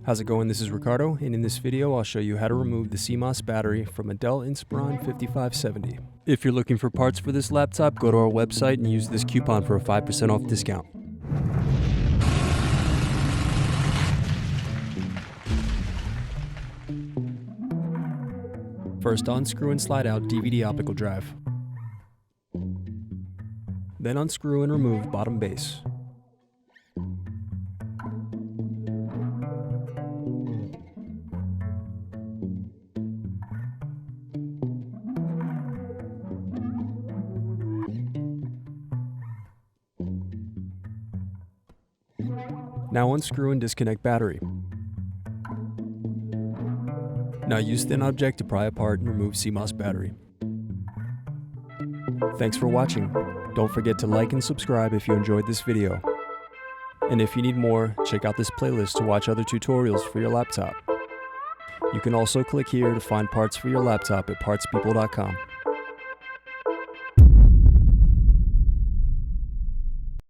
How's it going? This is Ricardo, and in this video I'll show you how to remove the Cmos battery from a Dell Inspiron 5570. If you're looking for parts for this laptop, go to our website and use this coupon for a 5% off discount. First, unscrew and slide out DVD optical drive. Then unscrew and remove bottom base. Now unscrew and disconnect battery. Now use thin object to pry apart and remove Cmos battery. Thanks for watching. Don't forget to like and subscribe if you enjoyed this video. And if you need more, check out this playlist to watch other tutorials for your laptop. You can also click here to find parts for your laptop at partspeople.com.